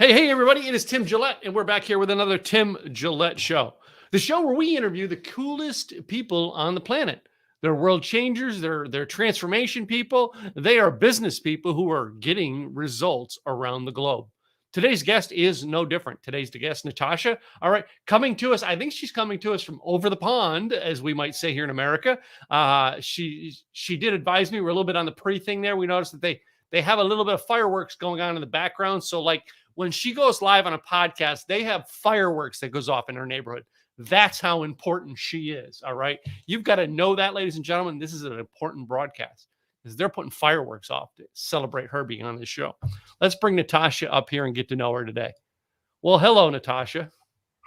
Hey, everybody, it is Tim Gillette, and we're back here with another Tim Gillette Show. The show where we interview the coolest people on the planet. They're world changers, they're transformation people, they are business people who are getting results around the globe. Today's guest is no different. Today's guest, Natasha. All right, coming to us, I think she's coming to us from over the pond, as we might say here in America. She did advise me, we're a little bit on the pre-thing there. We noticed that they have a little bit of fireworks going on in the background. So like, when she goes live on a podcast, they have fireworks that goes off in her neighborhood. That's how important she is. All right. You've got to know that, ladies and gentlemen. This is an important broadcast because they're putting fireworks off to celebrate her being on this show. Let's bring Natasha up here and get to know her today. Well, hello, Natasha.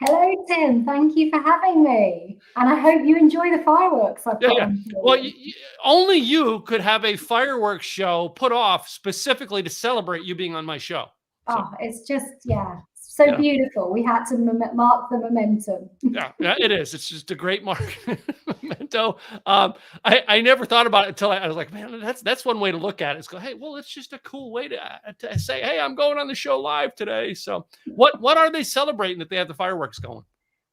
Hello, Tim. Thank you for having me. And I hope you enjoy the fireworks I've got. Well, only you could have a fireworks show put off specifically to celebrate you being on my show. So, it's just, so beautiful. We had to mark the momentum. Yeah, it is. It's just a great memento. I never thought about it until I was like, man, that's one way to look at it. It's go, hey, well, it's just a cool way to say, hey, I'm going on the show live today. So what are they celebrating that they have the fireworks going?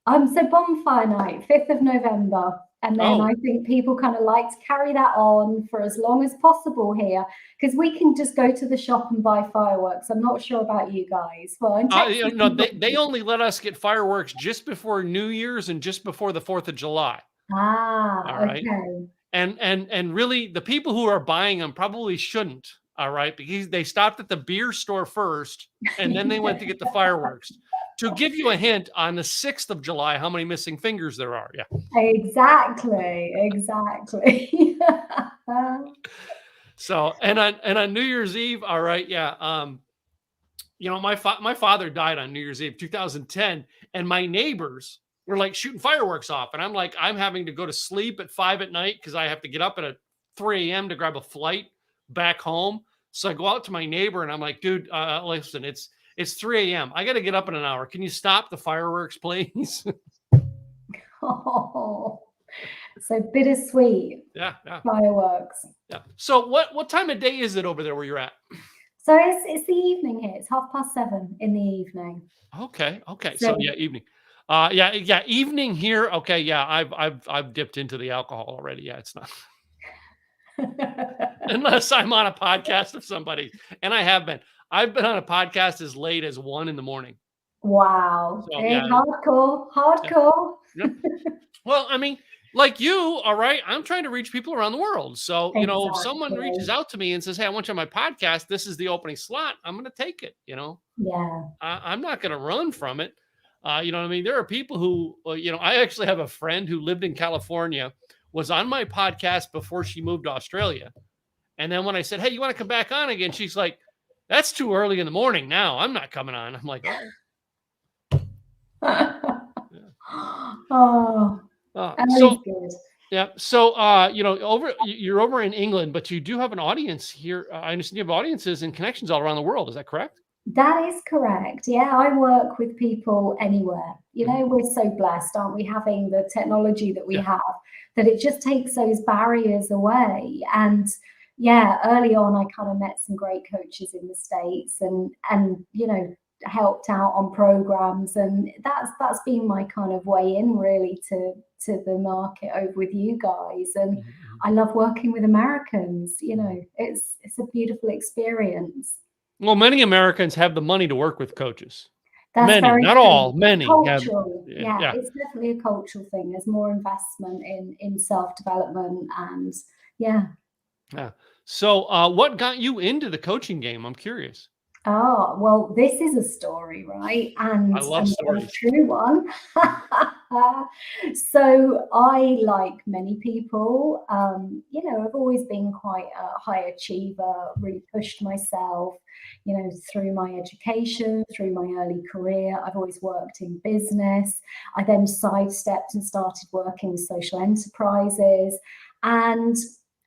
So bonfire night, 5th of November. And then I think people kind of like to carry that on for as long as possible here because we can just go to the shop and buy fireworks. I'm not sure about you guys. Well, they only let us get fireworks just before New Year's and just before the 4th of July. All right. Okay. And really, the people who are buying them probably shouldn't. All right, because they stopped at the beer store first, and then they went to get the fireworks. To give you a hint, on the 6th of July, how many missing fingers there are. Yeah. Exactly. So, and on New Year's Eve, all right, yeah. My father died on New Year's Eve, 2010, and my neighbors were like shooting fireworks off, and I'm like, I'm having to go to sleep at 5 at night because I have to get up at 3 a.m. to grab a flight back home. So I go out to my neighbor, and I'm like, dude, listen, it's 3 a.m. I got to get up in an hour. Can you stop the fireworks, please? Oh, so bittersweet. Yeah. Fireworks. Yeah. So what time of day is it over there where you're at? So it's the evening here. It's 7:30 in the evening. Okay. So yeah, evening. Yeah, evening here. Okay, yeah, I've dipped into the alcohol already. Yeah, it's not. Unless I'm on a podcast of somebody, and I have been. I've been on a podcast as late as 1 a.m. Wow. So, hardcore. Yeah. Well, I mean, like you, all right, I'm trying to reach people around the world. So, exactly. If someone reaches out to me and says, hey, I want you on my podcast, this is the opening slot, I'm going to take it, Yeah. I'm not going to run from it. You know what I mean? There are people who, I actually have a friend who lived in California, was on my podcast before she moved to Australia. And then when I said, hey, you want to come back on again? She's like, that's too early in the morning now. I'm not coming on. I'm like, oh. So good. Yeah. So, you're over in England, but you do have an audience here. I understand you have audiences and connections all around the world. Is that correct? That is correct. Yeah, I work with people anywhere. We're so blessed, aren't we, having the technology that we have, that it just takes those barriers away. And yeah, early on, I kind of met some great coaches in the States and helped out on programs. And that's been my kind of way in really to the market over with you guys. And I love working with Americans. It's a beautiful experience. Well, many Americans have the money to work with coaches. That's many, not all, many. Cultural. Yeah, it's definitely a cultural thing. There's more investment in self-development and yeah. So what got you into the coaching game? I'm curious. Oh, well, this is a story, right? And I love stories. A true one. So I, like many people, I've always been quite a high achiever, really pushed myself, through my education, through my early career. I've always worked in business. I then sidestepped and started working with social enterprises. And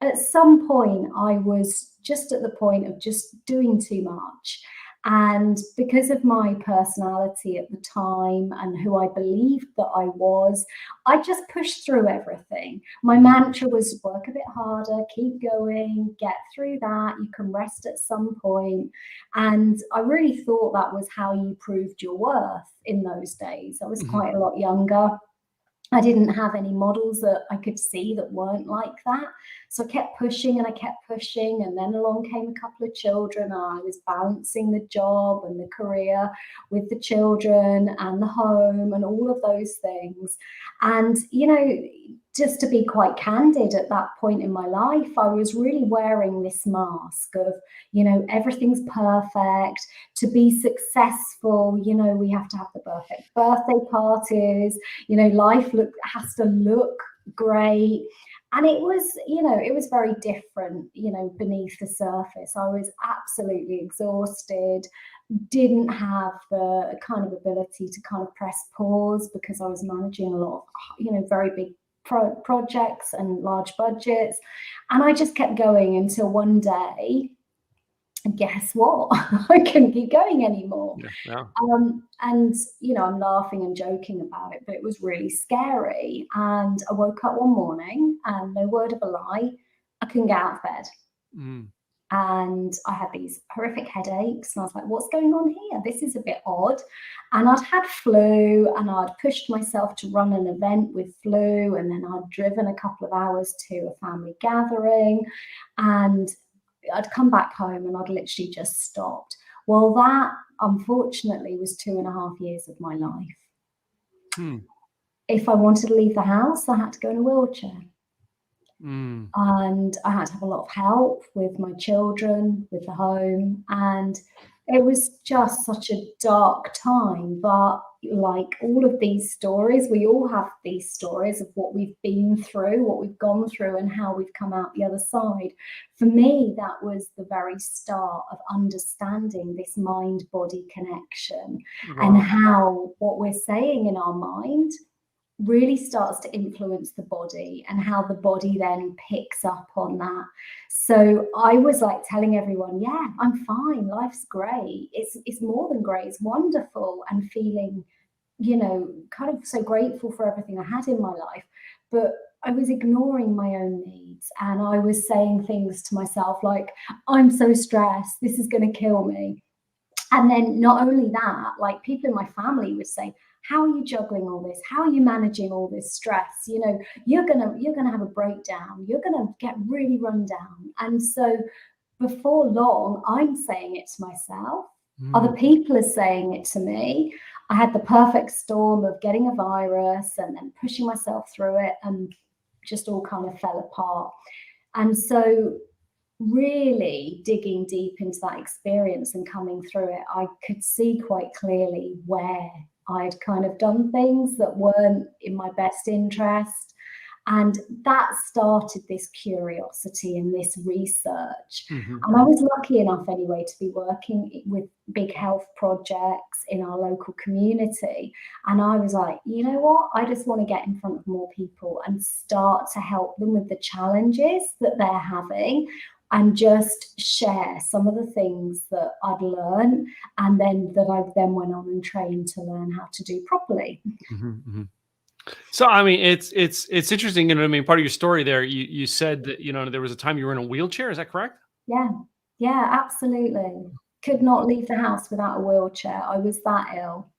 at some point, I was just at the point of just doing too much. And because of my personality at the time and who I believed that I was, I just pushed through everything. My mantra was work a bit harder, keep going, get through that. You can rest at some point. And I really thought that was how you proved your worth in those days. I was quite a lot younger. I didn't have any models that I could see that weren't like that. So I kept pushing and I kept pushing. And then along came a couple of children. I was balancing the job and the career with the children and the home and all of those things. And, you know, just to be quite candid, at that point in my life, I was really wearing this mask of, you know, everything's perfect. To be successful, you know, we have to have the perfect birthday parties, you know, life has to look great. And it was, you know, it was very different, you know, beneath the surface. I was absolutely exhausted, didn't have the kind of ability to kind of press pause because I was managing a lot of, you know, very big projects and large budgets. And I just kept going until one day, guess what? I couldn't keep going anymore. Yeah. And, you know, I'm laughing and joking about it, but it was really scary. And I woke up one morning and no word of a lie, I couldn't get out of bed. And I had these horrific headaches. And I was like, what's going on here? This is a bit odd. And I'd had flu and I'd pushed myself to run an event with flu. And then I'd driven a couple of hours to a family gathering. And I'd come back home and I'd literally just stopped. Well, that unfortunately was 2.5 years of my life. If I wanted to leave the house, I had to go in a wheelchair. And I had to have a lot of help with my children, with the home. And it was just such a dark time. But like all of these stories, we all have these stories of what we've been through, what we've gone through, and how we've come out the other side. For me, that was the very start of understanding this mind-body connection. Wow. And how what we're saying in our mind really starts to influence the body and how the body then picks up on that. So I was like telling everyone, yeah, I'm fine. Life's great. It's more than great. It's wonderful. And feeling, you know, kind of so grateful for everything I had in my life. But I was ignoring my own needs. And I was saying things to myself like, I'm so stressed. This is going to kill me. And then not only that, like people in my family would say, how are you juggling all this? How are you managing all this stress? You know, you're gonna have a breakdown. You're gonna get really run down. And so before long, I'm saying it to myself. Other people are saying it to me. I had the perfect storm of getting a virus and then pushing myself through it, and just all kind of fell apart. And so really digging deep into that experience and coming through it, I could see quite clearly where I'd kind of done things that weren't in my best interest. And that started this curiosity and this research. And I was lucky enough anyway to be working with big health projects in our local community. And I was like, you know what? I just want to get in front of more people and start to help them with the challenges that they're having, and just share some of the things that I'd learned and then that I then went on and trained to learn how to do properly. So, I mean, it's interesting. You know, I mean, part of your story there, you said that, you know, there was a time you were in a wheelchair. Is that correct? Yeah, absolutely. Could not leave the house without a wheelchair. I was that ill.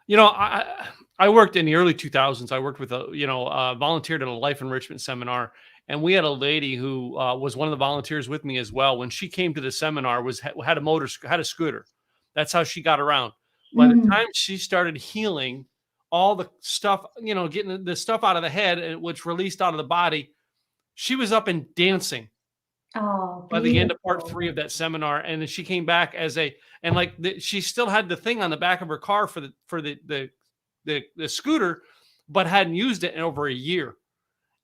You know, I worked in the early 2000s. I worked with volunteered at a life enrichment seminar. And we had a lady who was one of the volunteers with me as well. When she came to the seminar, had a scooter. That's how she got around. By the time she started healing, all the stuff, you know, getting the stuff out of the head, which released out of the body, she was up and dancing. Oh, by the end of part 3 of that seminar. And then she came back she still had the thing on the back of her car for the scooter, but hadn't used it in over a year.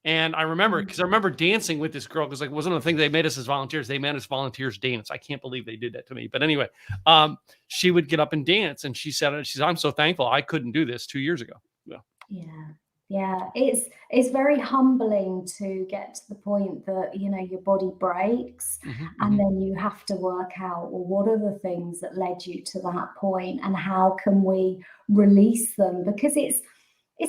And I remember, because I remember dancing with this girl, because like, it wasn't a thing they made us as volunteers. They made us volunteers dance. I can't believe they did that to me. But anyway, she would get up and dance. And she said, I'm so thankful I couldn't do this 2 years ago. Yeah. Yeah, it's very humbling to get to the point that, your body breaks, and then you have to work out, well, what are the things that led you to that point, and how can we release them? Because it's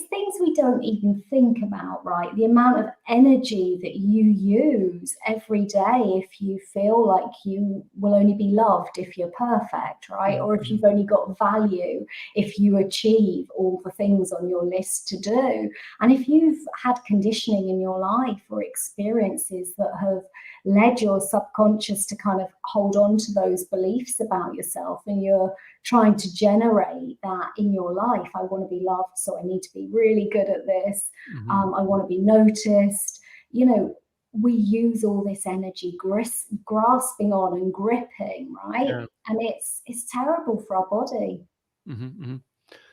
things we don't even think about, right? The amount of energy that you use every day if you feel like you will only be loved if you're perfect, right? Or if you've only got value if you achieve all the things on your list to do. And if you've had conditioning in your life or experiences that have led your subconscious to kind of hold on to those beliefs about yourself, and you're trying to generate that in your life. I want to be loved, so I need to be really good at this. I want to be noticed. We use all this energy grasping on and gripping, right? Yeah. And it's terrible for our body.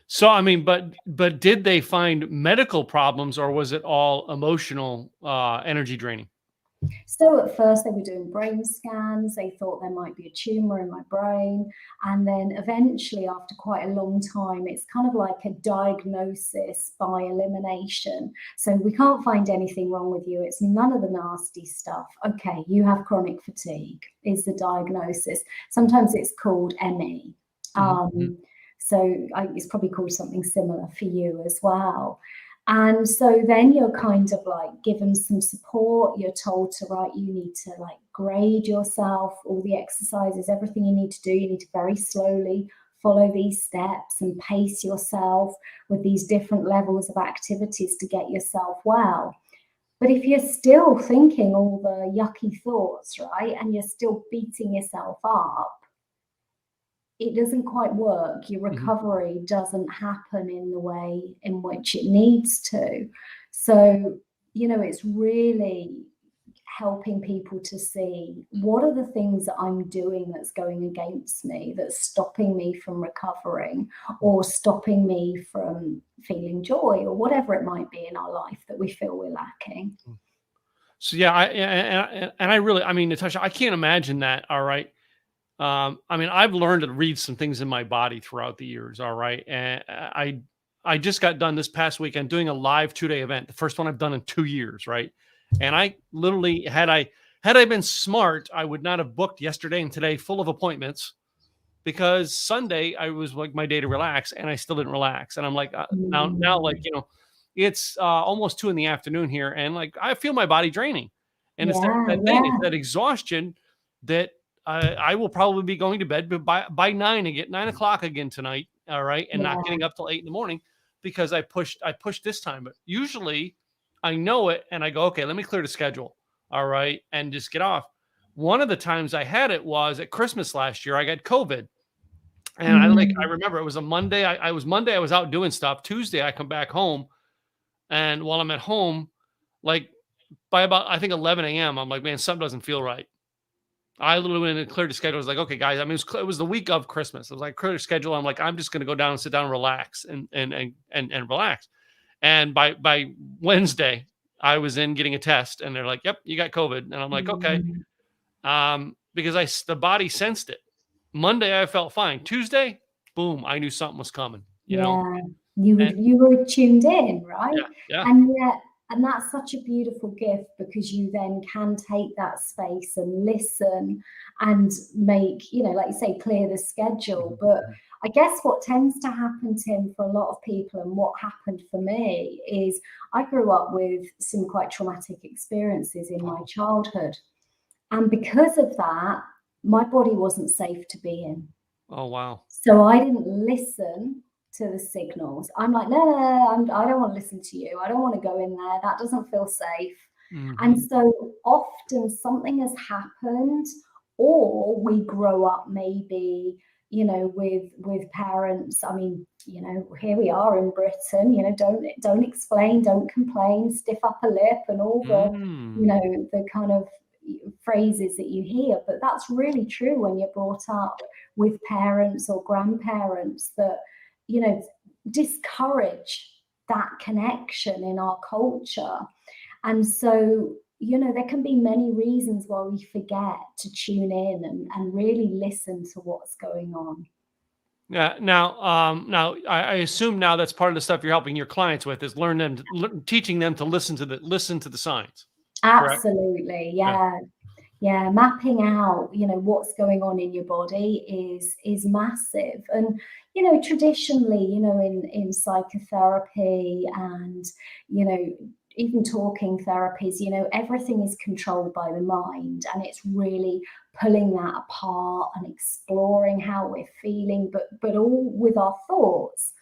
So, I mean, but did they find medical problems, or was it all emotional, energy draining? So at first they were doing brain scans. They thought there might be a tumor in my brain. And then eventually, after quite a long time, it's kind of like a diagnosis by elimination. So we can't find anything wrong with you. It's none of the nasty stuff. Okay, you have chronic fatigue is the diagnosis. Sometimes it's called ME. So it's probably called something similar for you as well. And so then you're kind of like given some support. You're told to, right, you need to like grade yourself, all the exercises, everything you need to do. You need to very slowly follow these steps and pace yourself with these different levels of activities to get yourself well. But if you're still thinking all the yucky thoughts, right, and you're still beating yourself up, it doesn't quite work. Your recovery doesn't happen in the way in which it needs to. So, it's really helping people to see what are the things that I'm doing that's going against me, that's stopping me from recovering or stopping me from feeling joy, or whatever it might be in our life that we feel we're lacking. So yeah, I really, I mean, Natasha, I can't imagine that. All right. I mean, I've learned to read some things in my body throughout the years. All right. And I just got done this past weekend doing a live 2-day event, the first one I've done in 2 years. Right. And I literally, had I been smart, I would not have booked yesterday and today full of appointments, because Sunday I was like my day to relax, and I still didn't relax. And I'm like, now, like, it's almost 2 p.m. here. And like, I feel my body draining, and it's that thing, it's that exhaustion that I will probably be going to bed by 9 again, 9 o'clock again tonight. All right. And not getting up till 8 a.m. because I pushed this time. But usually I know it, and I go, okay, let me clear the schedule. All right. And just get off. One of the times I had it was at Christmas last year. I got COVID. And I remember it was a Monday. I was out doing stuff. Tuesday, I come back home. And while I'm at home, like by about, I think 11 a.m., I'm like, man, something doesn't feel right. I literally went and cleared the schedule. I was like, okay, guys. I mean, it was the week of Christmas. I was like, clear the schedule. I'm like, I'm just going to go down and sit down and relax and relax. And by Wednesday, I was in getting a test, and they're like, yep, you got COVID. And I'm like, okay. Because the body sensed it. Monday, I felt fine. Tuesday, boom, I knew something was coming, you know? You were tuned in, right? Yeah. And that's such a beautiful gift, because you then can take that space and listen and make, like you say, clear the schedule. But I guess what tends to happen, Tim, for a lot of people, and what happened for me, is I grew up with some quite traumatic experiences in my childhood. And because of that, my body wasn't safe to be in. Oh, wow. So I didn't listen to the signals. I'm like, no, I don't want to listen to you. I don't want to go in there. That doesn't feel safe. And so often something has happened, or we grow up maybe, with parents. I mean, here we are in Britain, don't explain, don't complain, stiff upper lip, and all the, the kind of phrases that you hear. But that's really true when you're brought up with parents or grandparents that, discourage that connection in our culture. And so, there can be many reasons why we forget to tune in and really listen to what's going on. Yeah. Now I assume now that's part of the stuff you're helping your clients with is teaching them to listen to the signs. Correct? Absolutely. Yeah. Yeah. Yeah, mapping out, what's going on in your body is massive. And, traditionally, in psychotherapy and, even talking therapies, everything is controlled by the mind, and it's really pulling that apart and exploring how we're feeling, but all with our thoughts.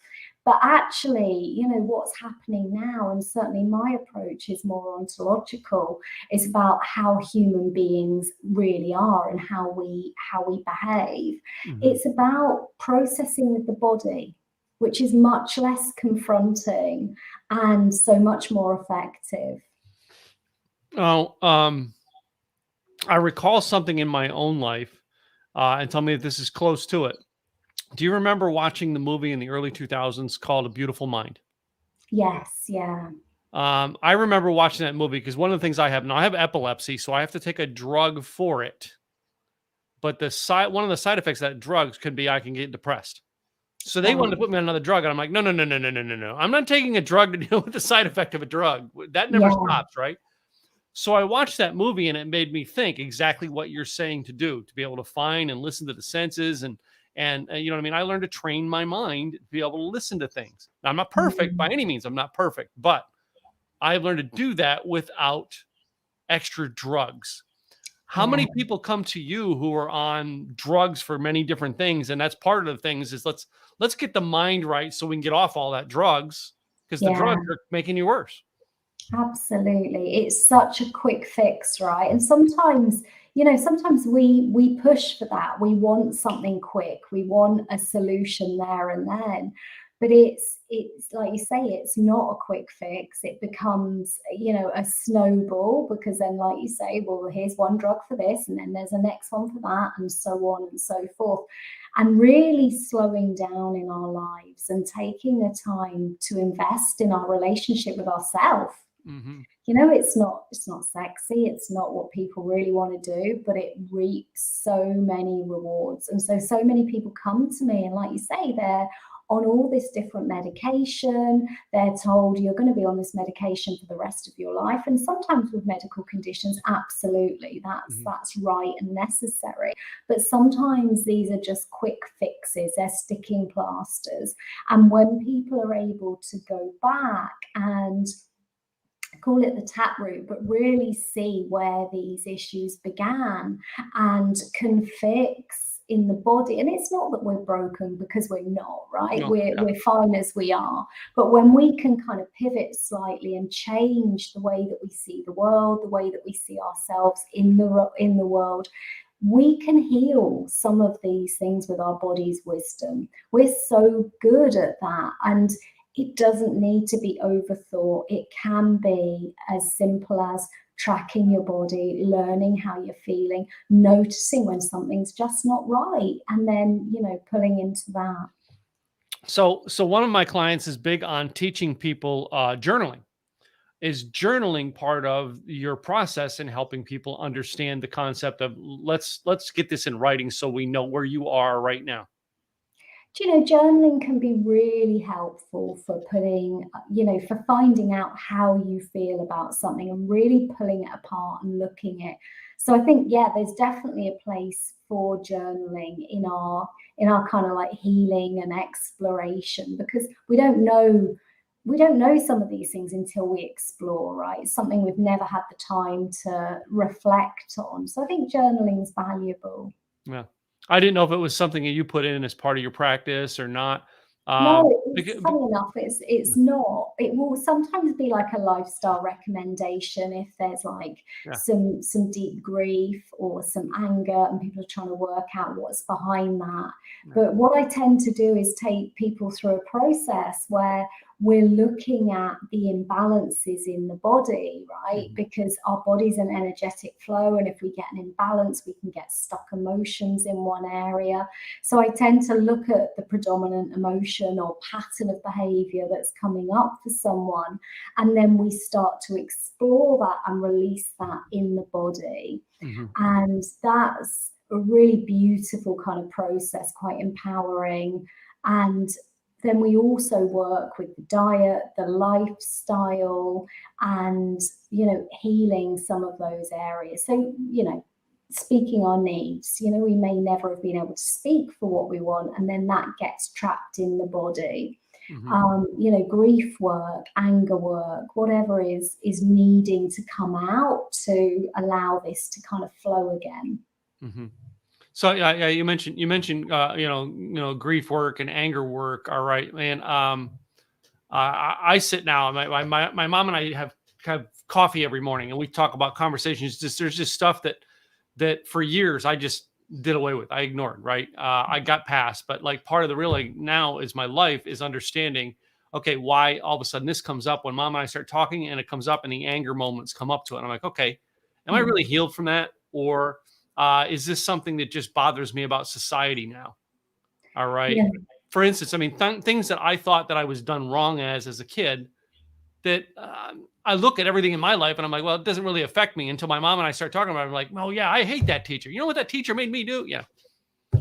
But actually, what's happening now, and certainly my approach is more ontological, is about how human beings really are and how we behave. Mm-hmm. It's about processing with the body, which is much less confronting and so much more effective. Oh, I recall something in my own life, and tell me if this is close to it. Do you remember watching the movie in the early 2000s called A Beautiful Mind? Yes, yeah. I remember watching that movie because one of the things I have epilepsy, so I have to take a drug for it. But one of the side effects of that drugs could be I can get depressed. So they wanted to put me on another drug, and I'm like, no, no, no, no, no, no, no, no. I'm not taking a drug to deal with the side effect of a drug. That never Yeah. stops, right? So I watched that movie, and it made me think exactly what you're saying to do, to be able to find and listen to the senses, and you know what I mean. I learned to train my mind to be able to listen to things. Now, I'm not perfect by any means. I'm not perfect, but I've learned to do that without extra drugs. How many people come to you who are on drugs for many different things? And that's part of the things is let's get the mind right so we can get off all that drugs, because the drugs are making you worse. Absolutely. It's such a quick fix, right? And sometimes, sometimes we push for that. We want something quick. We want a solution there and then. But it's like you say, it's not a quick fix. It becomes, a snowball, because then, like you say, well, here's one drug for this, and then there's a next one for that, and so on and so forth. And really slowing down in our lives and taking the time to invest in our relationship with ourselves. Mm-hmm. It's not sexy, it's not what people really want to do, but it reaps so many rewards. And so many people come to me, and like you say, they're on all this different medication. They're told you're going to be on this medication for the rest of your life. And sometimes with medical conditions, absolutely, that's right and necessary. But sometimes these are just quick fixes, they're sticking plasters. And when people are able to go back and call it the taproot, but really see where these issues began and can fix in the body. And it's not that we're broken, because we're not, right? No, we're fine as we are. But when we can kind of pivot slightly and change the way that we see the world, the way that we see ourselves in the world, we can heal some of these things with our body's wisdom. We're so good at that. And it doesn't need to be overthought. It can be as simple as tracking your body, learning how you're feeling, noticing when something's just not right, and then, pulling into that. So one of my clients is big on teaching people journaling. Is journaling part of your process in helping people understand the concept of let's get this in writing so we know where you are right now? Journaling can be really helpful for for finding out how you feel about something and really pulling it apart and looking at. So I think, there's definitely a place for journaling in our kind of like healing and exploration, because we don't know some of these things until we explore, right? It's something we've never had the time to reflect on. So I think journaling is valuable. Yeah. I didn't know if it was something that you put in as part of your practice or not. No, Because, funny enough, it's not. It will sometimes be like a lifestyle recommendation if there's like some deep grief or some anger, and people are trying to work out what's behind that. But what I tend to do is take people through a process where we're looking at the imbalances in the body, right? Because our body's an energetic flow, and if we get an imbalance, we can get stuck emotions in one area. So I tend to look at the predominant emotion or pattern of behavior that's coming up for someone, and then we start to explore that and release that in the body. And that's a really beautiful kind of process, quite empowering. And then we also work with the diet, the lifestyle, and, healing some of those areas. So, speaking our needs, we may never have been able to speak for what we want, and then that gets trapped in the body. Grief work, anger work, whatever is needing to come out to allow this to kind of flow again. So yeah, you mentioned grief work and anger work. All right, man. I sit now. My mom and I have coffee every morning, and we talk about conversations. There's just stuff that for years I just did away with. I ignored. Right. I got past, but like part of the real now is my life is understanding. Okay, why all of a sudden this comes up when mom and I start talking, and it comes up, and the anger moments come up to it. And I'm like, okay, am I really healed from that, or is this something that just bothers me about society now? All right. Yeah. For instance, I mean, things that I thought that I was done wrong as a kid, that I look at everything in my life and I'm like, well, it doesn't really affect me until my mom and I start talking about it. I'm like, oh yeah, I hate that teacher. You know what that teacher made me do? Yeah.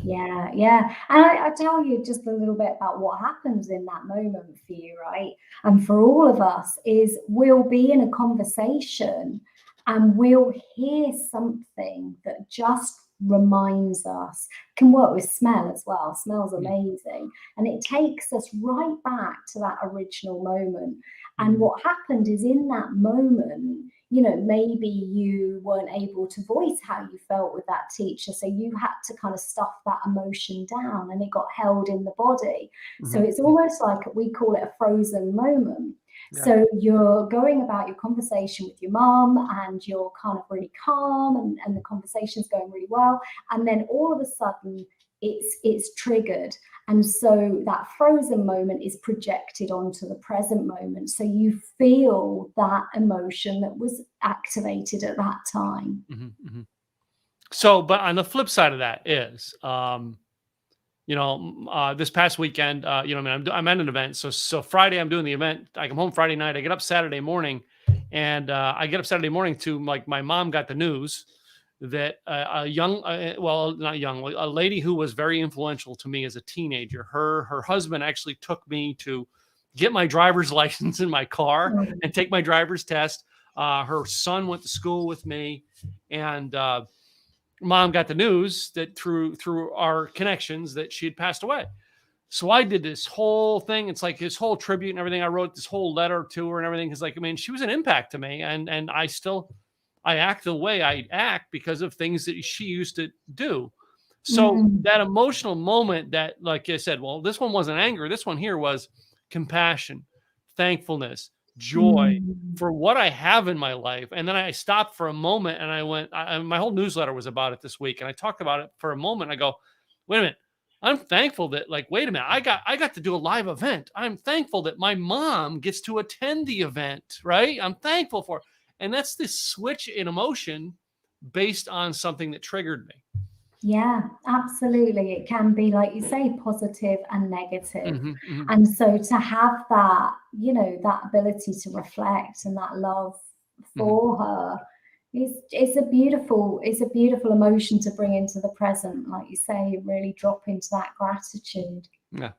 Yeah. And I tell you just a little bit about what happens in that moment for you, right? And for all of us is we'll be in a conversation and we'll hear something that just reminds us. Can work with smell as well. Smell's amazing. And it takes us right back to that original moment. And what happened is in that moment, maybe you weren't able to voice how you felt with that teacher. So you had to kind of stuff that emotion down, and it got held in the body. So it's almost like, we call it a frozen moment. Yeah. So you're going about your conversation with your mom, and you're kind of really calm, and the conversation's going really well. And then all of a sudden it's triggered. And so that frozen moment is projected onto the present moment. So you feel that emotion that was activated at that time. So, but on the flip side of that is, this past weekend, I'm at an event. So Friday I'm doing the event. I come home Friday night. I get up Saturday morning, and I get up Saturday morning to my mom got the news that a lady who was very influential to me as a teenager, her husband actually took me to get my driver's license in my car and take my driver's test. Her son went to school with me, and mom got the news that through our connections that she had passed away. So I did this whole thing. It's like this whole tribute and everything. I wrote this whole letter to her and everything. Cause she was an impact to me, and I act the way I act because of things that she used to do. So that emotional moment that, like I said, well, this one wasn't anger. This one here was compassion, thankfulness, joy for what I have in my life. And then I stopped for a moment, and I went, my whole newsletter was about it this week. And I talked about it for a moment. I go, wait a minute. I'm thankful that, wait a minute, I got to do a live event. I'm thankful that my mom gets to attend the event, right? I'm thankful for it. And that's this switch in emotion based on something that triggered me. Yeah, absolutely. It can be, like you say, positive and negative. And so to have that, that ability to reflect and that love for her it's a beautiful emotion to bring into the present. Like you say, really drop into that gratitude. Yeah.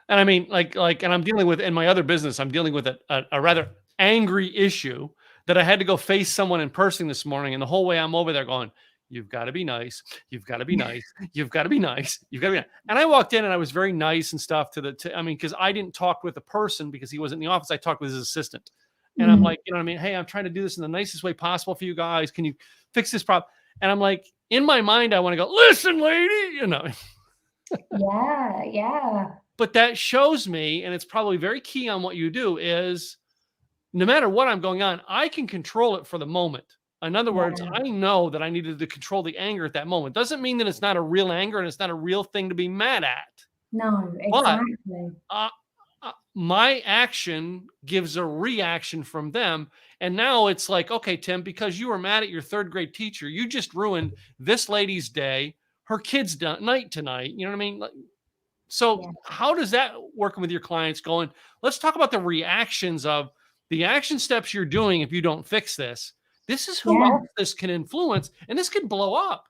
And I mean, and I'm dealing with, in my other business, I'm dealing with a rather angry issue that I had to go face someone in person this morning. And the whole way I'm over there going, you've got to be nice. You've got to be nice. You've got to be nice. You've got to be nice. And I walked in and I was very nice and stuff because I didn't talk with the person because he wasn't in the office. I talked with his assistant. And I'm like, hey, I'm trying to do this in the nicest way possible for you guys. Can you fix this problem? And I'm like, in my mind, I want to go, listen, lady, Yeah. But that shows me, and it's probably very key on what you do, is no matter what I'm going on, I can control it for the moment. In other words, I know that I needed to control the anger at that moment. Doesn't mean that it's not a real anger and it's not a real thing to be mad at. No, exactly. But, my action gives a reaction from them. And now it's like, okay, Tim, because you were mad at your third grade teacher, you just ruined this lady's day, her kid's night tonight. You know what I mean? So how does that working with your clients going? Let's talk about the reactions of the action steps you're doing. If you don't fix this, this is who else this can influence, and this can blow up.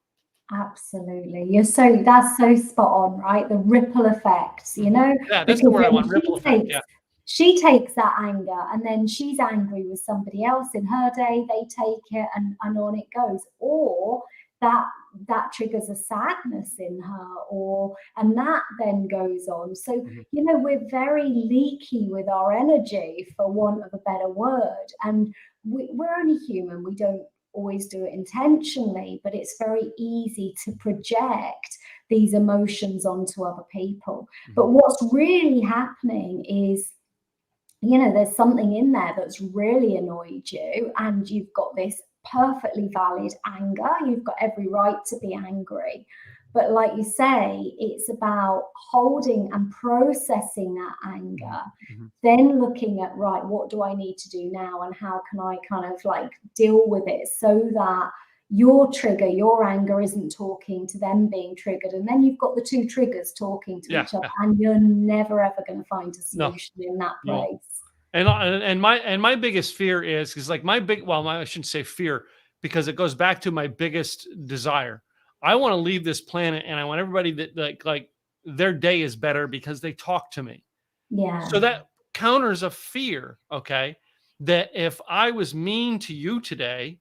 Absolutely. That's so spot on, right? The ripple effects, you know, Yeah, that's the because word I then want. Ripple effect. Yeah. she takes that anger and then she's angry with somebody else in her day, they take it and on it goes. Or that triggers a sadness in her, and that then goes on. So, you know, we're very leaky with our energy, for want of a better word. And we're only human. We don't always do it intentionally, but it's very easy to project these emotions onto other people. But what's really happening is, you know, there's something in there that's really annoyed you, and you've got this perfectly valid anger. You've got every right to be angry. But like you say, it's about holding and processing that anger, then looking at, right, what do I need to do now, and how can I kind of like deal with it so that your trigger, your anger, isn't talking to them being triggered. And then you've got the two triggers talking to each other, and you're never ever going to find a solution in that place. And my biggest fear is, because like I shouldn't say fear, because it goes back to my biggest desire. I want to leave this planet, and I want everybody that like their day is better because they talk to me. Yeah. So that counters a fear, okay, that if I was mean to you today,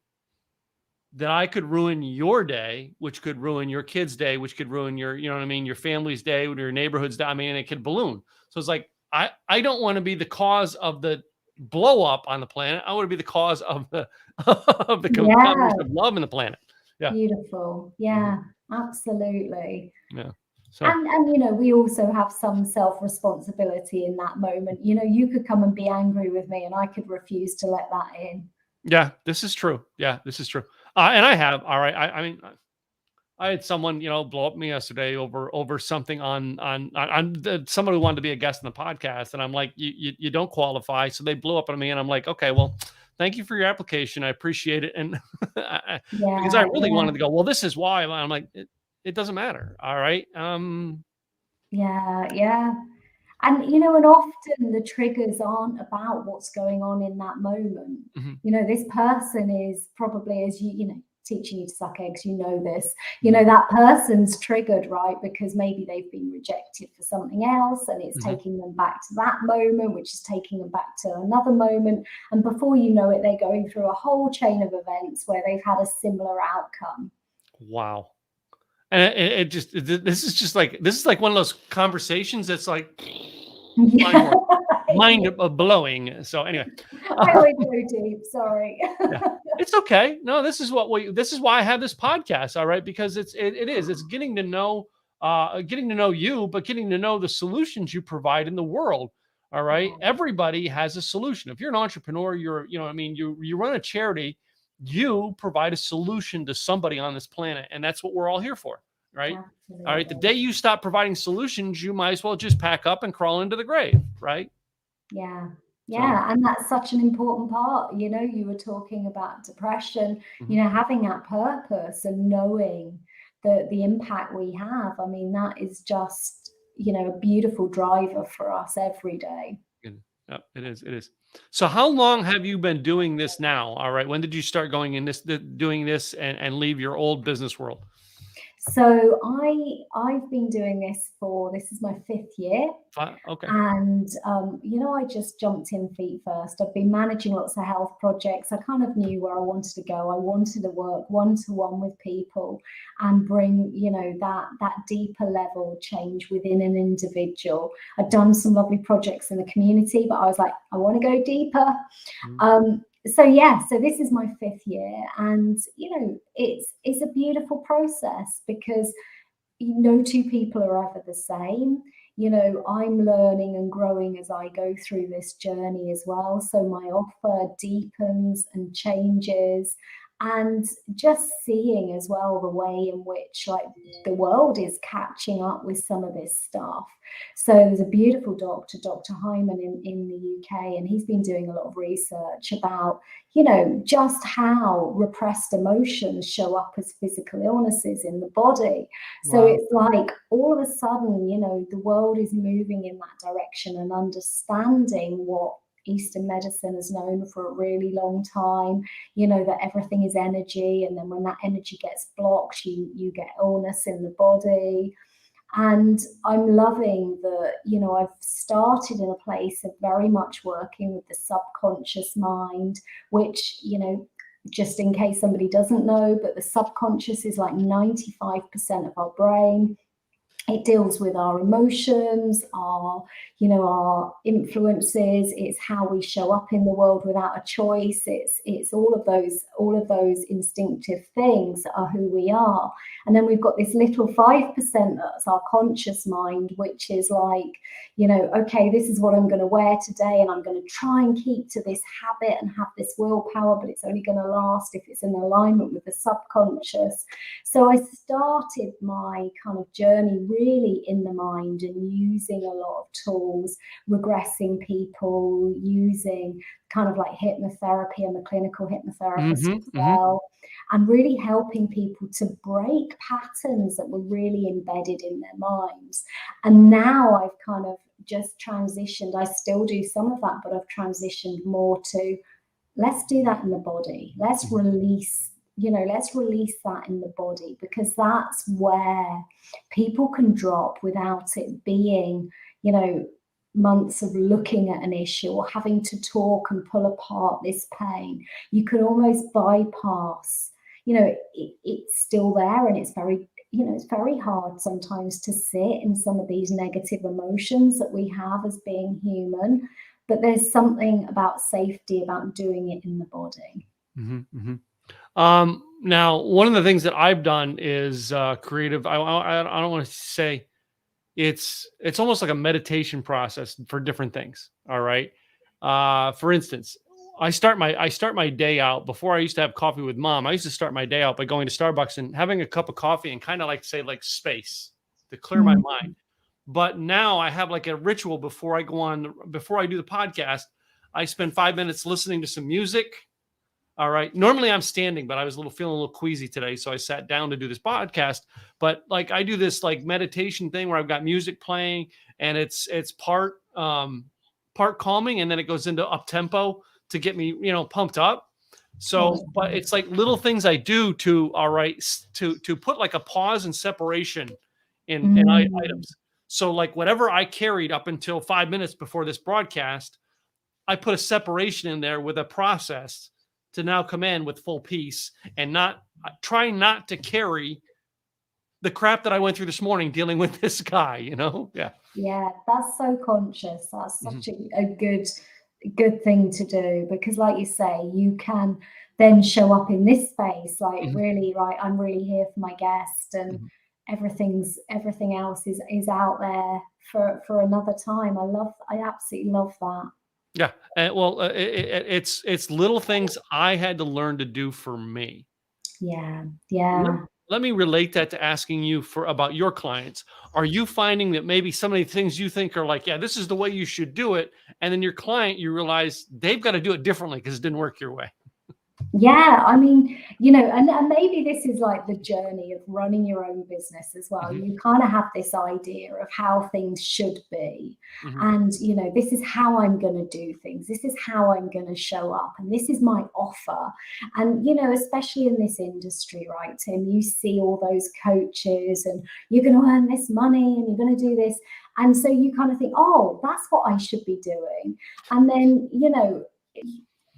that I could ruin your day, which could ruin your kid's day, which could ruin your, you know what I mean, your family's day, or your neighborhood's day. I mean, it could balloon. So it's like, I don't want to be the cause of the blow up on the planet. I want to be the cause of the commerce of love in the planet. Yeah. Beautiful. Yeah, absolutely. Yeah. So. And you know, we also have some self-responsibility in that moment. You know, you could come and be angry with me, and I could refuse to let that in. Yeah, this is true. Yeah, this is true. And I have. All right. I mean, I had someone, you know, blow up me yesterday over something on someone who wanted to be a guest on the podcast, and I'm like, you don't qualify. So they blew up on me, and I'm like, okay, well, thank you for your application. I appreciate it. And because I really wanted to go, well, this is why. I'm like, it doesn't matter. All right. Yeah. And, you know, and often the triggers aren't about what's going on in that moment. You know, this person is probably, as you know, teaching you to suck eggs, you know this, you know, that person's triggered, right? Because maybe they've been rejected for something else, and it's taking them back to that moment, which is taking them back to another moment. And before you know it, they're going through a whole chain of events where they've had a similar outcome. Wow. And this is like one of those conversations that's like mind blowing. So anyway, I won't go deep. Sorry. It's okay. No, this is why I have this podcast. All right, because it's getting to know you, but getting to know the solutions you provide in the world. All right, everybody has a solution. If you're an entrepreneur, you run a charity. You provide a solution to somebody on this planet, and that's what we're all here for, right? Absolutely. All right. The day you stop providing solutions, you might as well just pack up and crawl into the grave, right? Yeah. And that's such an important part. You know, you were talking about depression, you know, having that purpose and knowing the impact we have. I mean, that is just, you know, a beautiful driver for us every day. Yeah, it is. So how long have you been doing this now? All right. When did you start doing this and leave your old business world? So I've been doing this is my 5th year. Okay. And, you know, I just jumped in feet first. I've been managing lots of health projects. I kind of knew where I wanted to go. I wanted to work one-to-one with people and bring, you know, that deeper level change within an individual. I've done some lovely projects in the community, but I was like, I want to go deeper. So this is my 5th year, and you know, it's a beautiful process because no two people are ever the same. You know, I'm learning and growing as I go through this journey as well. So my offer deepens and changes, and just seeing as well the way in which like the world is catching up with some of this stuff. So there's a beautiful doctor, Dr. Hyman in the UK, and he's been doing a lot of research about, you know, just how repressed emotions show up as physical illnesses in the body. So it's like all of a sudden, you know, the world is moving in that direction and understanding what Eastern medicine has known for a really long time, you know, that everything is energy. And then when that energy gets blocked, you get illness in the body. And I'm loving that, you know, I've started in a place of very much working with the subconscious mind, which, you know, just in case somebody doesn't know, but the subconscious is like 95% of our brain. It deals with our emotions, our, you know, our influences. It's how we show up in the world without a choice. It's all of those instinctive things that are who we are. And then we've got this little 5% that's our conscious mind, which is like, you know, okay, this is what I'm going to wear today, and I'm going to try and keep to this habit and have this willpower, but it's only going to last if it's in alignment with the subconscious. So I started my kind of journey really in the mind and using a lot of tools, regressing people, using kind of like hypnotherapy. I'm a clinical hypnotherapist as well, and really helping people to break patterns that were really embedded in their minds. And now I've kind of just transitioned. I still do some of that, but I've transitioned more to, let's do that in the body. Let's release, you know, let's release that in the body, because that's where people can drop without it being, you know, months of looking at an issue or having to talk and pull apart this pain. You can almost bypass, you know, it's still there, and it's very, you know, it's very hard sometimes to sit in some of these negative emotions that we have as being human, but there's something about safety about doing it in the body. Now, one of the things that I've done is creative. I don't want to say it's almost like a meditation process for different things. All right. For instance, I start my day out. Before I used to have coffee with mom, I used to start my day out by going to Starbucks and having a cup of coffee and kind of like say like space to clear my mind. But now I have like a ritual before I do the podcast. I spend 5 minutes listening to some music. All right. Normally I'm standing, but I was feeling a little queasy today. So I sat down to do this podcast, but like I do this like meditation thing where I've got music playing, and it's part calming, and then it goes into up tempo to get me, you know, pumped up. So, but it's like little things I do to put like a pause and separation in items. So like whatever I carried up until 5 minutes before this broadcast, I put a separation in there with a process to now come in with full peace and try not to carry the crap that I went through this morning dealing with this guy, you know? Yeah. Yeah, that's so conscious. That's such a good thing to do, because like you say, you can then show up in this space like really, right, I'm really here for my guest, and everything else is out there for another time. I absolutely love that. Yeah. Well, it's little things I had to learn to do for me. Yeah. Let me relate that to asking you about your clients. Are you finding that maybe some of the things you think are like, yeah, this is the way you should do it, and then your client, you realize they've got to do it differently because it didn't work your way? Yeah, I mean, you know, and maybe this is like the journey of running your own business as well. You kind of have this idea of how things should be. And, you know, this is how I'm going to do things. This is how I'm going to show up. And this is my offer. And, you know, especially in this industry, right, Tim, you see all those coaches, and you're going to earn this money and you're going to do this. And so you kind of think, oh, that's what I should be doing. And then, you know,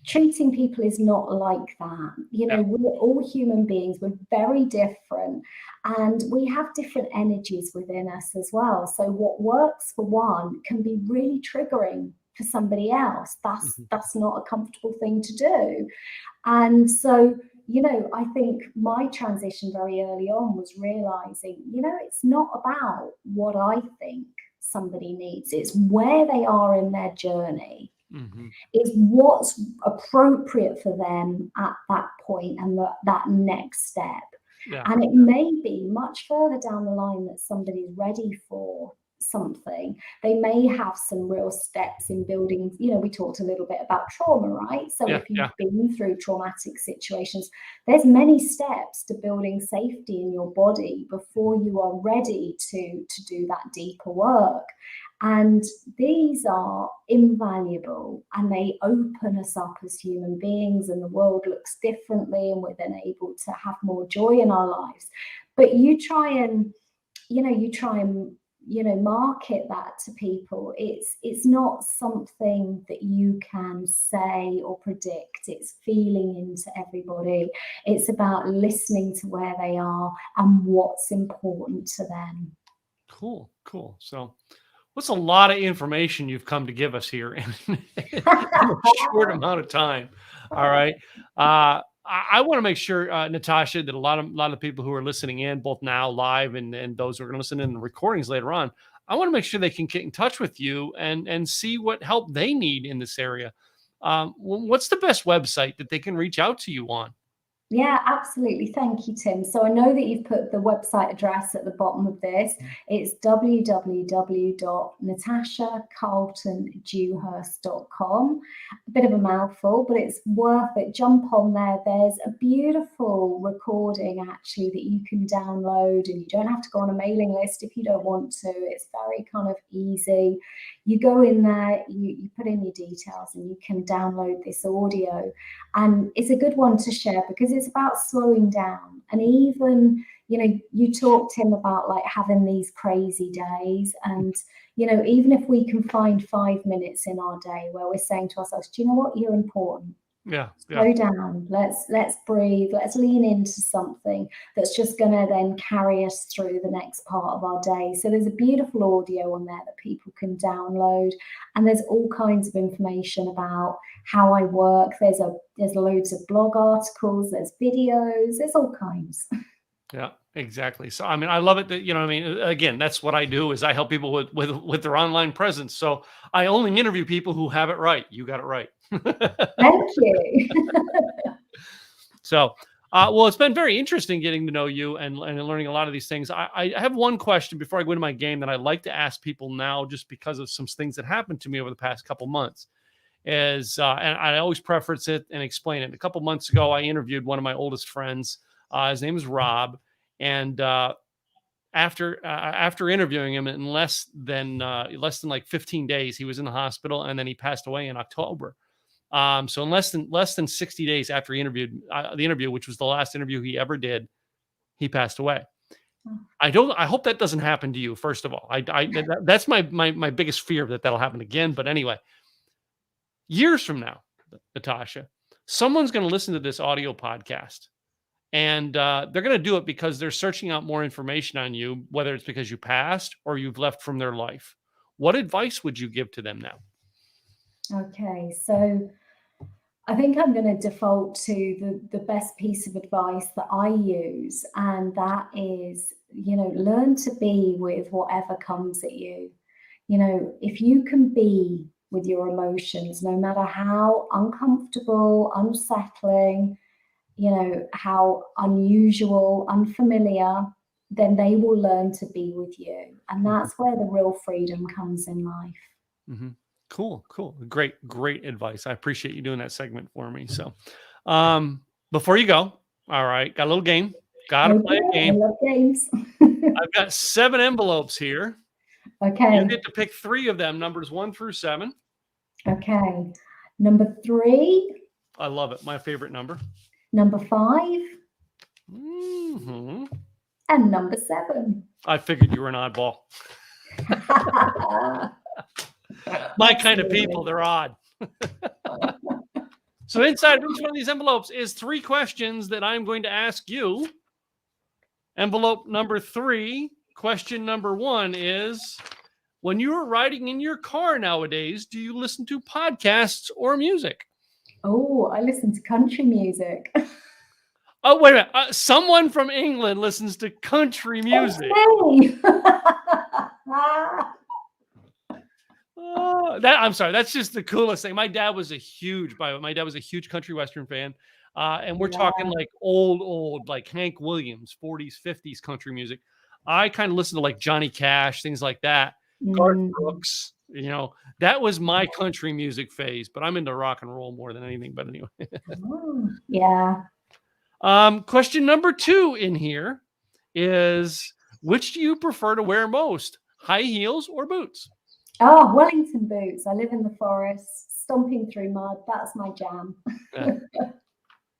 treating people is not like that. You know, we're all human beings. We're very different, and we have different energies within us as well. So what works for one can be really triggering for somebody else. That's not a comfortable thing to do. And so, you know, I think my transition very early on was realizing, you know, it's not about what I think somebody needs. It's where they are in their journey. Is what's appropriate for them at that point and that next step. And it may be much further down the line that somebody's ready for something. They may have some real steps in building, we talked a little bit about trauma, right? So if you've been through traumatic situations, there's many steps to building safety in your body before you are ready to do that deeper work. And these are invaluable, and they open us up as human beings, and the world looks differently, and we're then able to have more joy in our lives. But you try and market that to people. It's not something that you can say or predict. It's feeling into everybody. It's about listening to where they are and what's important to them. Cool. So what's a lot of information you've come to give us here in a short amount of time. All right. I want to make sure, Natasha, that a lot of people who are listening in, both now live and those who are going to listen in the recordings later on, I want to make sure they can get in touch with you and see what help they need in this area. What's the best website that they can reach out to you on? Yeah, absolutely. Thank you, Tim. So I know that you've put the website address at the bottom of this. It's www.natashacarltondewhirst.com. A bit of a mouthful, but it's worth it. Jump on there. There's a beautiful recording actually that you can download, and you don't have to go on a mailing list if you don't want to. It's very kind of easy. You go in there, you put in your details, and you can download this audio. And it's a good one to share because it's about slowing down. And even, you talked, Tim, about like having these crazy days. And, even if we can find 5 minutes in our day where we're saying to ourselves, do you know what? You're important. Slow down. Let's breathe. Let's lean into something that's just going to then carry us through the next part of our day. So there's a beautiful audio on there that people can download, and there's all kinds of information about how I work. There's loads of blog articles. There's videos. There's all kinds. Yeah, exactly. So, I mean, I love it that, again, that's what I do is I help people with their online presence. So I only interview people who have it right. You got it right. Thank you. So, well, it's been very interesting getting to know you and learning a lot of these things. I have one question before I go into my game that I like to ask people now, just because of some things that happened to me over the past couple months. And I always preface it and explain it. A couple months ago, I interviewed one of my oldest friends. His name is Rob, and after interviewing him in less than like 15 days, he was in the hospital, and then he passed away in October. So in less than 60 days after he interviewed the interview, which was the last interview he ever did, he passed away. I hope that doesn't happen to you. First of all, that's my biggest fear that'll happen again. But anyway, years from now, Natasha, someone's going to listen to this audio podcast. And they're going to do it because they're searching out more information on you, whether it's because you passed or you've left from their life. What advice would you give to them now? Okay, so I think I'm going to default to the best piece of advice that I use, and that is, learn to be with whatever comes at you. If you can be with your emotions, no matter how uncomfortable, unsettling, how unusual, unfamiliar, then they will learn to be with you. And that's where the real freedom comes in life. Mm-hmm. Cool. Great advice. I appreciate you doing that segment for me. So before you go, all right, got a little game. Gotta play a game. I love games. I've got 7 envelopes here. Okay. You get to pick 3 of them, numbers 1 through 7. Okay. Number 3. I love it. My favorite number. Number 5. Mm-hmm. And number 7. I figured you were an oddball. My kind of people, they're odd. So inside each one of these envelopes is 3 questions that I'm going to ask you. Envelope number 3, question number 1 is, when you are riding in your car nowadays, do you listen to podcasts or music? Oh, I listen to country music. Oh, wait a minute. Someone from England listens to country music. Okay. I'm sorry. That's just the coolest thing. My dad was a huge country western fan. And we're talking like old, like Hank Williams, 40s, 50s country music. I kind of listen to like Johnny Cash, things like that. Garth Mm. Brooks. That was my country music phase, but I'm into rock and roll more than anything. But anyway. Oh, yeah. Question number 2 in here is, which do you prefer to wear most? High heels or boots? Oh, Wellington boots. I live in the forest, stomping through mud. That's my jam. Yeah.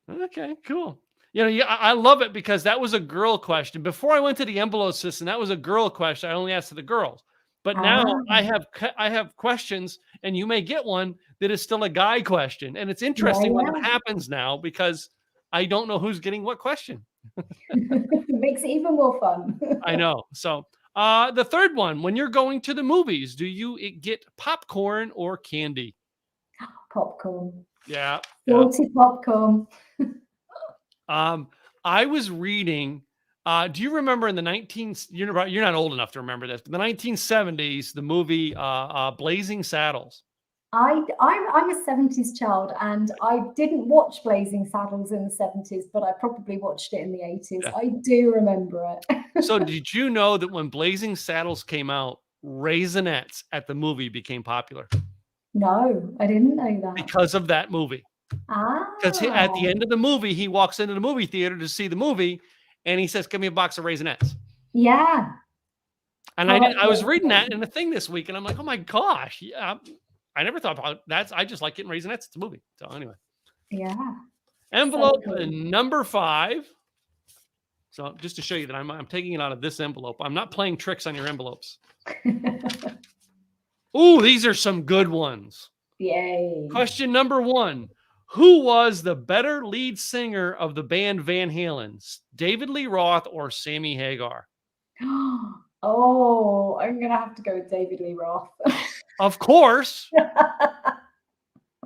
Okay, cool. I love it because that was a girl question. Before I went to the envelope system, that was a girl question. I only asked to the girls. But now I have questions, and you may get one that is still a guy question. And it's interesting when that happens now because I don't know who's getting what question. Makes it even more fun. I know. So the third one, when you're going to the movies, do you get popcorn or candy? Popcorn. Yeah. Salty popcorn. I was reading, do you remember in the you're not old enough to remember this, but the 1970s, the movie Blazing Saddles? I'm a 70s child, and I didn't watch Blazing Saddles in the 70s, but I probably watched it in the 80s. Yeah. I do remember it. So did you know that when Blazing Saddles came out, Raisinets at the movie became popular? No, I didn't know that. Because of that movie. Because at the end of the movie, he walks into the movie theater to see the movie, and he says, "Give me a box of Raisinets." Yeah. And I was reading that in the thing this week, and I'm like, oh my gosh, yeah, I never thought about that. I just like getting Raisinets at the movie. So anyway. Yeah. Envelope number 5. So just to show you that I'm taking it out of this envelope. I'm not playing tricks on your envelopes. Ooh, these are some good ones. Yay. Question number 1. Who was the better lead singer of the band Van Halen? David Lee Roth or Sammy Hagar? Oh, I'm going to have to go with David Lee Roth. Of course.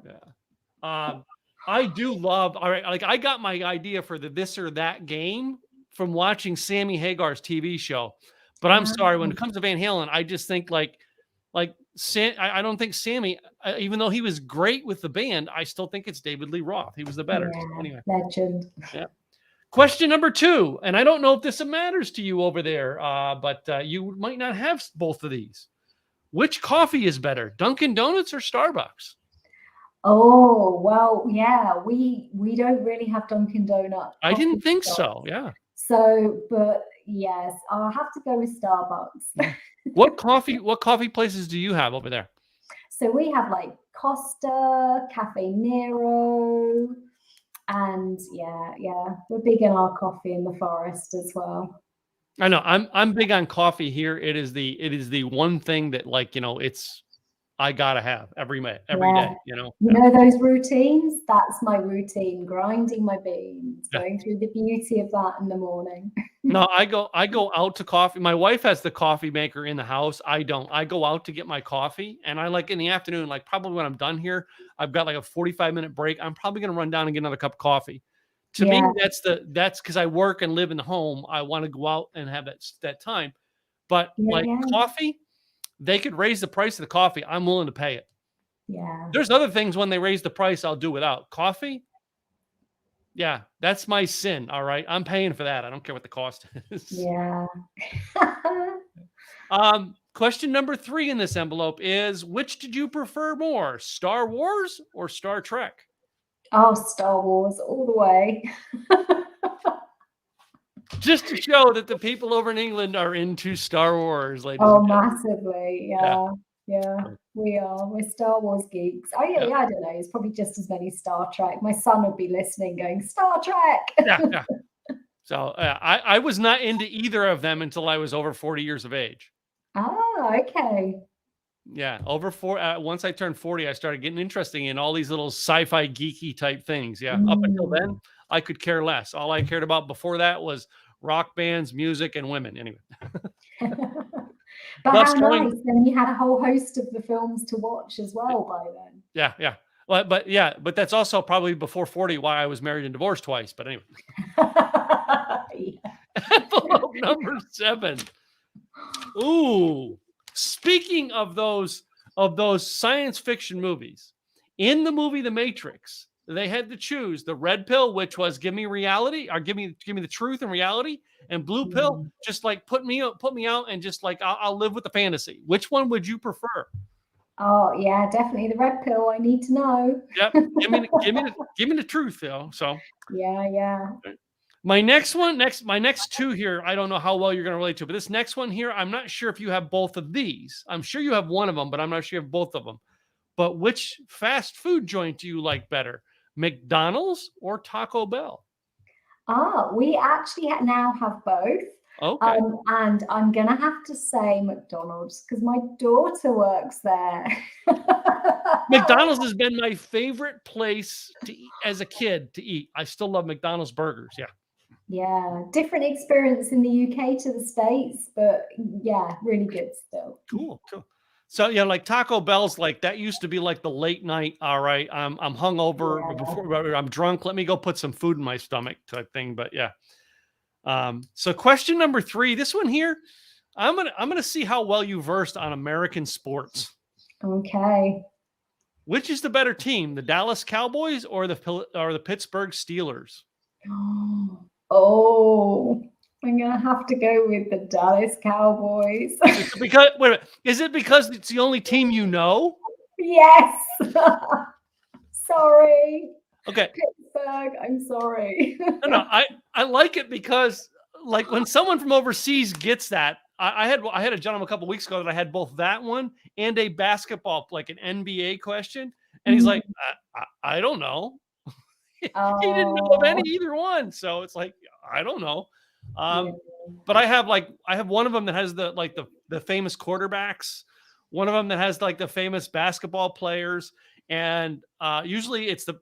Yeah. I do love, all right, like I got my idea for the This or That game from watching Sammy Hagar's TV show. But I'm sorry, when it comes to Van Halen, I just think I don't think Sammy, even though he was great with the band, I still think it's David Lee Roth. He was the better. Yeah, so anyway. Legend. Yeah. Question number 2, and I don't know if this matters to you over there, but you might not have both of these. Which coffee is better, Dunkin' Donuts or Starbucks? Oh, well, yeah, we don't really have Dunkin' Donuts. I didn't think so, yeah. So, but yes, I'll have to go with Starbucks. What coffee places do you have over there? So we have like Costa, Cafe Nero, and yeah, we're big in our coffee in the forest as well. I know I'm big on coffee here. It is the one thing that I gotta have every day. You know those routines? That's my routine, grinding my beans, going through the beauty of that in the morning. No, I go out to coffee. My wife has the coffee maker in the house. I don't. I go out to get my coffee, and I in the afternoon, like probably when I'm done here, I've got like a 45-minute break. I'm probably gonna run down and get another cup of coffee. To me, that's because I work and live in the home. I want to go out and have that time. But coffee, they could raise the price of the coffee. I'm willing to pay it. Yeah. There's other things when they raise the price, I'll do without. Coffee, yeah, that's my sin. All right. I'm paying for that. I don't care what the cost is. Yeah. Question number 3 in this envelope is, which did you prefer more, Star Wars or Star Trek? Oh, Star Wars all the way. Just to show that the people over in England are into Star Wars, ladies. Oh, massively. Yeah. We are. We're Star Wars geeks. Oh, yeah, I don't know. It's probably just as many Star Trek. My son would be listening going, Star Trek. Yeah. So I was not into either of them until I was over 40 years of age. Oh, okay. Yeah, once I turned 40, I started getting interested in all these little sci-fi geeky type things. Yeah, up until then, I could care less. All I cared about before that was rock bands, music, and women. Anyway. But how nice! Then you had a whole host of the films to watch as well by then. Yeah. Well, but that's also probably before 40 why I was married and divorced twice. But anyway. Envelope number 7. Ooh. Speaking of those science fiction movies, in the movie The Matrix, they had to choose the red pill, which was give me reality, or give me the truth and reality, and blue pill, just like put me out, and just like I'll live with the fantasy. Which one would you prefer? Oh yeah, definitely the red pill. I need to know. Yep, give me the truth, though. So Yeah. my next two here, I don't know how well you're going to relate to, but this next one here, I'm not sure if you have both of these. I'm sure you have one of them, but I'm not sure you have both of them. But which fast food joint do you like better, McDonald's or Taco Bell? We actually now have both. Okay. And I'm gonna have to say McDonald's because my daughter works there. McDonald's has been my favorite place to eat as a kid to eat. I still love McDonald's burgers. Yeah. Yeah, different experience in the UK to the States, but yeah, really good still. Cool. So yeah, like Taco Bell's like that used to be like the late night. All right, I'm hungover before I'm drunk. Let me go put some food in my stomach type thing. But yeah. So question number 3, this one here, I'm gonna see how well you versed on American sports. Okay. Which is the better team, the Dallas Cowboys or the Pittsburgh Steelers? Oh, I'm gonna have to go with the Dallas Cowboys. Is it because it's the only team you know? Yes. Sorry. Okay. Pittsburgh, I'm sorry. No, I like it because like when someone from overseas gets that, I had a gentleman a couple weeks ago that I had both that one and a basketball, like an NBA question, and he's like, I don't know. He didn't know of either one, so it's like I don't know. But I have one of them that has the famous quarterbacks, one of them that has like the famous basketball players, and usually it's the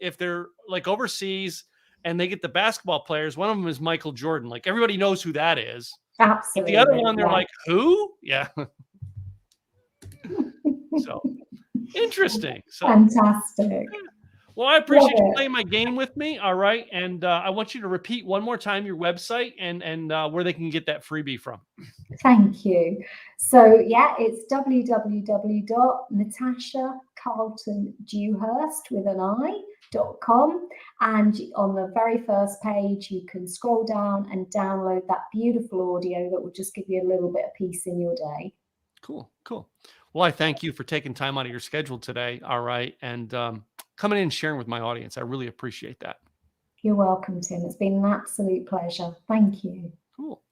if they're like overseas and they get the basketball players, one of them is Michael Jordan. Like everybody knows who that is. Absolutely. But the other one, they're like, who? Yeah. So interesting. So, fantastic. Well, I appreciate you playing my game with me. All right. And I want you to repeat one more time your website and where they can get that freebie from. Thank you. So yeah, it's www.NatashaCarltonDewhirst with an I.com. And on the very first page, you can scroll down and download that beautiful audio that will just give you a little bit of peace in your day. Cool. Well, I thank you for taking time out of your schedule today. All right. And coming in and sharing with my audience. I really appreciate that. You're welcome, Tim. It's been an absolute pleasure. Thank you. Cool.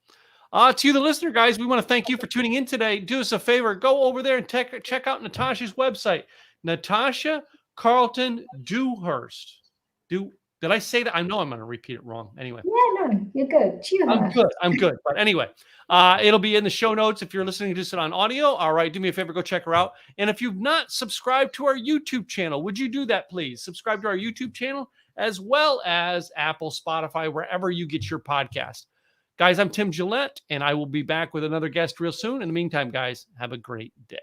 To you, the listener, guys, we want to thank you for tuning in today. Do us a favor. Go over there and check out Natasha's website, Natasha Carlton Dewhirst. Did I say that? I know I'm going to repeat it wrong. Anyway. Yeah, no, you're good. I'm good. But anyway, it'll be in the show notes if you're listening to this on audio. All right, do me a favor, go check her out. And if you've not subscribed to our YouTube channel, would you do that, please? Subscribe to our YouTube channel as well as Apple, Spotify, wherever you get your podcast. Guys, I'm Tim Gillette, and I will be back with another guest real soon. In the meantime, guys, have a great day.